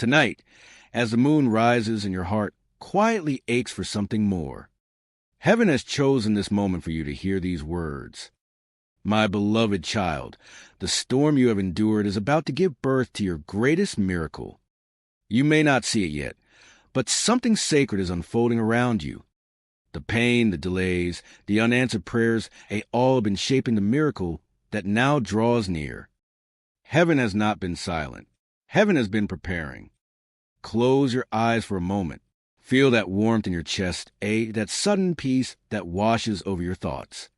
Tonight, as the moon rises and your heart quietly aches for something more, heaven has chosen this moment for you to hear these words. My beloved child, the storm you have endured is about to give birth to your greatest miracle. You may not see it yet, but something sacred is unfolding around you. The pain, the delays, the unanswered prayers, they all have been shaping the miracle that now draws near. Heaven has not been silent. Heaven has been preparing. Close your eyes for a moment. Feel that warmth in your chest, that sudden peace that washes over your thoughts.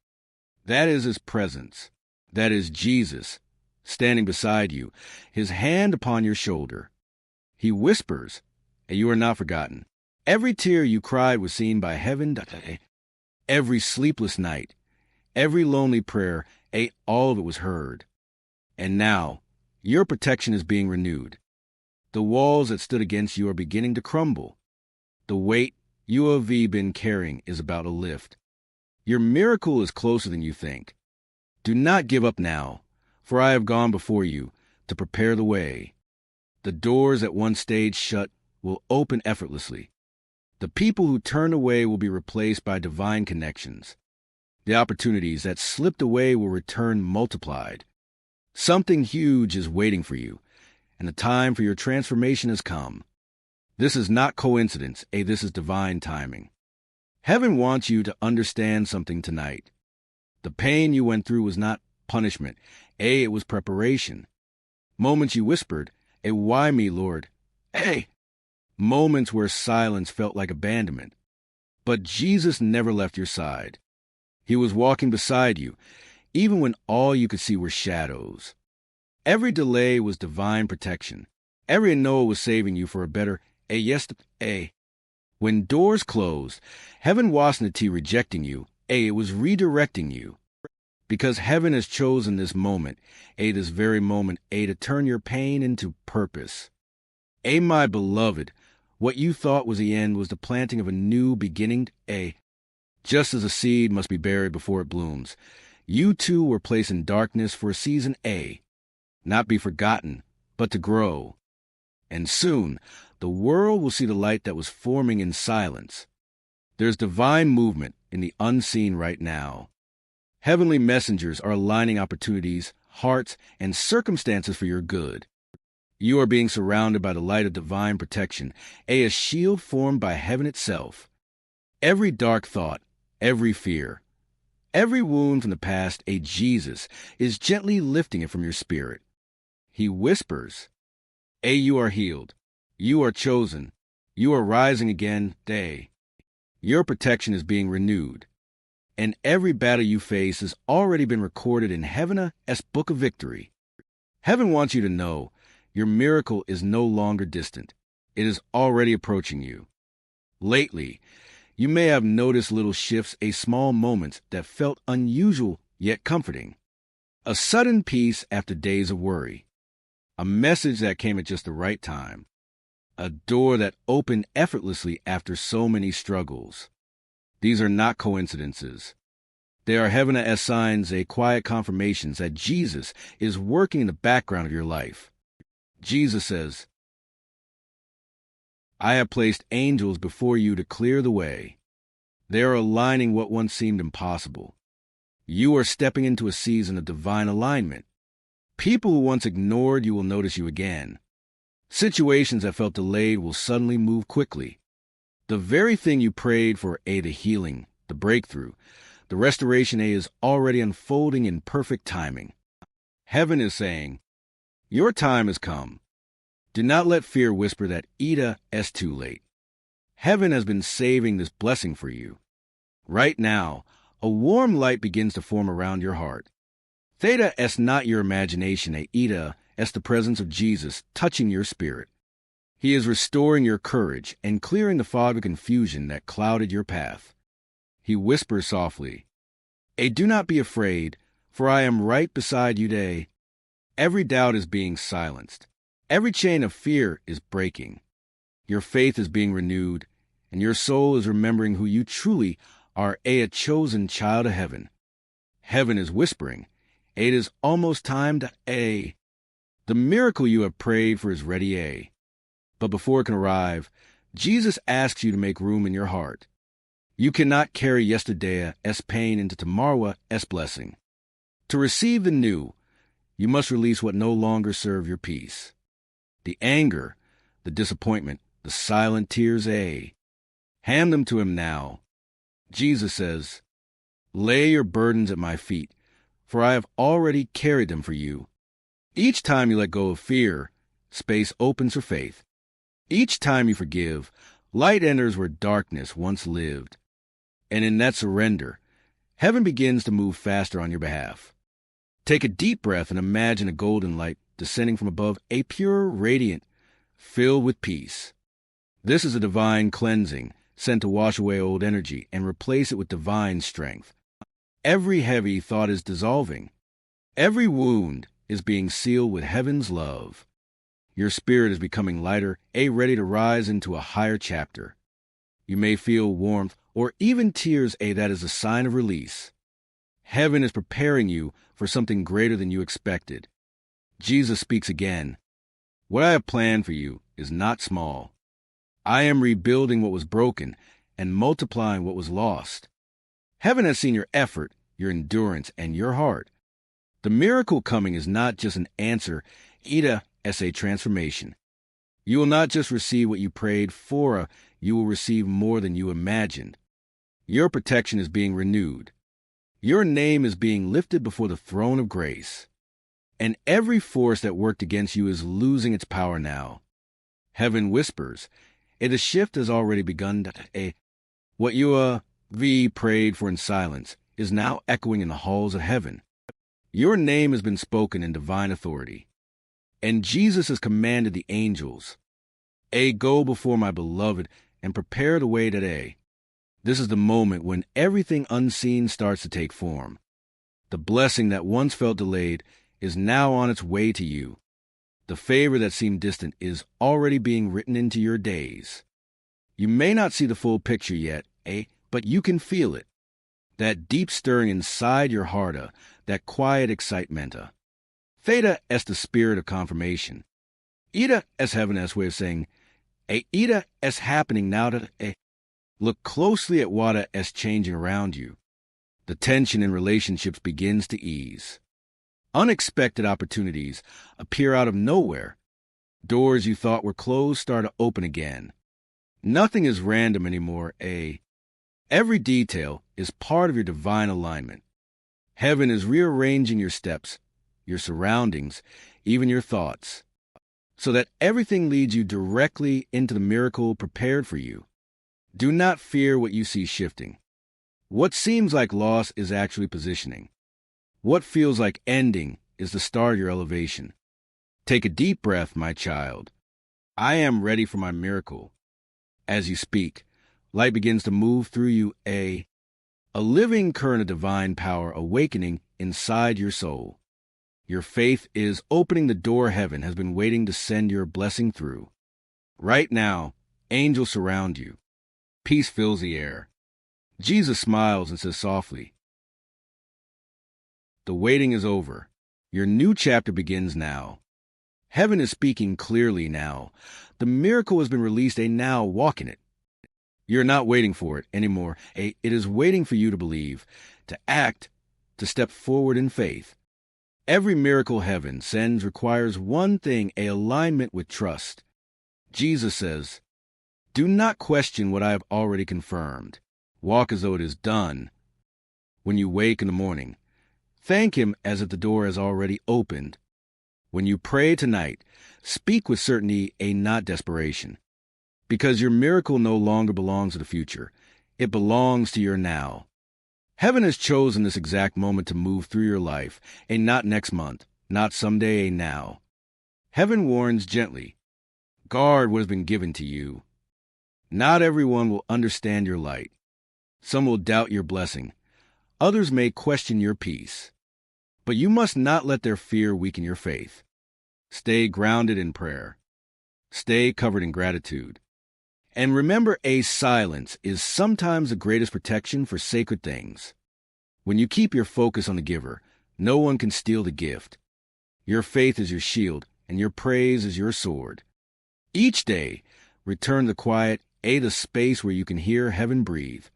That is His presence. That is Jesus standing beside you, His hand upon your shoulder. He whispers, and you are not forgotten. Every tear you cried was seen by heaven. Every sleepless night, every lonely prayer, all of it was heard. And now, your protection is being renewed. The walls that stood against you are beginning to crumble. The weight you have been carrying is about to lift. Your miracle is closer than you think. Do not give up now, for I have gone before you to prepare the way. The doors that once stayed shut will open effortlessly. The people who turned away will be replaced by divine connections. The opportunities that slipped away will return multiplied. Something huge is waiting for you, and the time for your transformation has come. This is not coincidence, this is divine timing. Heaven wants you to understand something tonight. The pain you went through was not punishment, it was preparation. Moments you whispered, why me, Lord? Moments where silence felt like abandonment. But Jesus never left your side. He was walking beside you, even when all you could see were shadows. Every delay was divine protection. Every no was saving you for a better yes. When doors closed, heaven wasn't rejecting you. It was redirecting you. Because heaven has chosen this moment, this very moment, to turn your pain into purpose. My beloved, what you thought was the end was the planting of a new beginning. Just as a seed must be buried before it blooms, you too were placed in darkness for a season. Not be forgotten, but to grow. And soon, the world will see the light that was forming in silence. There's divine movement in the unseen right now. Heavenly messengers are aligning opportunities, hearts, and circumstances for your good. You are being surrounded by the light of divine protection, a shield formed by heaven itself. Every dark thought, every fear, every wound from the past, Jesus is gently lifting it from your spirit. He whispers, you are healed. You are chosen. You are rising again, Your protection is being renewed. And every battle you face has already been recorded in Heaven's Book of Victory. Heaven wants you to know your miracle is no longer distant. It is already approaching you. Lately, you may have noticed little shifts, small moments that felt unusual yet comforting. A sudden peace after days of worry. A message that came at just the right time. A door that opened effortlessly after so many struggles. These are not coincidences. They are heaven's signs, quiet confirmations that Jesus is working in the background of your life. Jesus says, I have placed angels before you to clear the way. They are aligning what once seemed impossible. You are stepping into a season of divine alignment. People who once ignored you will notice you again. Situations that felt delayed will suddenly move quickly. The very thing you prayed for, the healing, the breakthrough, the restoration, is already unfolding in perfect timing. Heaven is saying, your time has come. Do not let fear whisper that it's too late. Heaven has been saving this blessing for you. Right now, a warm light begins to form around your heart. Theta is not your imagination, Eta is the presence of Jesus touching your spirit. He is restoring your courage and clearing the fog of confusion that clouded your path. He whispers softly, do not be afraid, for I am right beside you today. Every doubt is being silenced. Every chain of fear is breaking. Your faith is being renewed, and your soul is remembering who you truly are, a chosen child of heaven. Heaven is whispering, it is almost time to The miracle you have prayed for is ready, But before it can arrive, Jesus asks you to make room in your heart. You cannot carry yesterday's pain into tomorrow's blessing. To receive the new, you must release what no longer serve your peace. The anger, the disappointment, the silent tears, hand them to him now. Jesus says, "Lay your burdens at my feet, for I have already carried them for you." Each time you let go of fear, space opens for faith. Each time you forgive, light enters where darkness once lived. And in that surrender, heaven begins to move faster on your behalf. Take a deep breath and imagine a golden light descending from above, a pure, radiant, filled with peace. This is a divine cleansing sent to wash away old energy and replace it with divine strength. Every heavy thought is dissolving. Every wound is being sealed with heaven's love. Your spirit is becoming lighter, ready to rise into a higher chapter. You may feel warmth or even tears, that is a sign of release. Heaven is preparing you for something greater than you expected. Jesus speaks again. What I have planned for you is not small. I am rebuilding what was broken and multiplying what was lost. Heaven has seen your effort, your endurance, and your heart. The miracle coming is not just an answer, it's a transformation. You will not just receive what you prayed for, you will receive more than you imagined. Your protection is being renewed. Your name is being lifted before the throne of grace. And every force that worked against you is losing its power now. Heaven whispers, the shift has already begun. What you prayed for in silence is now echoing in the halls of heaven. Your name has been spoken in divine authority. And Jesus has commanded the angels, go before my beloved and prepare the way today. This is the moment when everything unseen starts to take form. The blessing that once felt delayed is now on its way to you. The favor that seemed distant is already being written into your days. You may not see the full picture yet, but you can feel it. That deep stirring inside your heart, that quiet excitement. Theta as the spirit of confirmation. Eta as heaven's way of saying, Eta as happening now that look closely at what is changing around you. The tension in relationships begins to ease. Unexpected opportunities appear out of nowhere. Doors you thought were closed start to open again. Nothing is random anymore, Every detail is part of your divine alignment. Heaven is rearranging your steps, your surroundings, even your thoughts, so that everything leads you directly into the miracle prepared for you. Do not fear what you see shifting. What seems like loss is actually positioning. What feels like ending is the start of your elevation. Take a deep breath, my child. I am ready for my miracle. As you speak, light begins to move through you, a living current of divine power awakening inside your soul. Your faith is opening the door heaven has been waiting to send your blessing through. Right now, angels surround you. Peace fills the air. Jesus smiles and says softly, "The waiting is over. Your new chapter begins now." Heaven is speaking clearly now. The miracle has been released, now walk in it. You're not waiting for it anymore. It is waiting for you to believe, to act, to step forward in faith. Every miracle heaven sends requires one thing, alignment with trust. Jesus says, "Do not question what I have already confirmed. Walk as though it is done." When you wake in the morning, thank Him as if the door has already opened. When you pray tonight, speak with certainty, not desperation. Because your miracle no longer belongs to the future. It belongs to your now. Heaven has chosen this exact moment to move through your life, not next month, not someday, now. Heaven warns gently, guard what has been given to you. Not everyone will understand your light. Some will doubt your blessing. Others may question your peace. But you must not let their fear weaken your faith. Stay grounded in prayer. Stay covered in gratitude. And remember, silence is sometimes the greatest protection for sacred things. When you keep your focus on the giver, no one can steal the gift. Your faith is your shield, and your praise is your sword. Each day, return to quiet, a space where you can hear heaven breathe.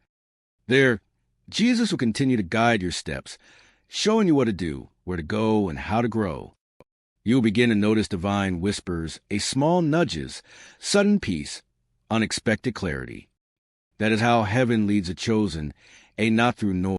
There, Jesus will continue to guide your steps, showing you what to do, where to go, and how to grow. You'll begin to notice divine whispers, small nudges, sudden peace, unexpected clarity. That is how heaven leads a chosen, not through noise.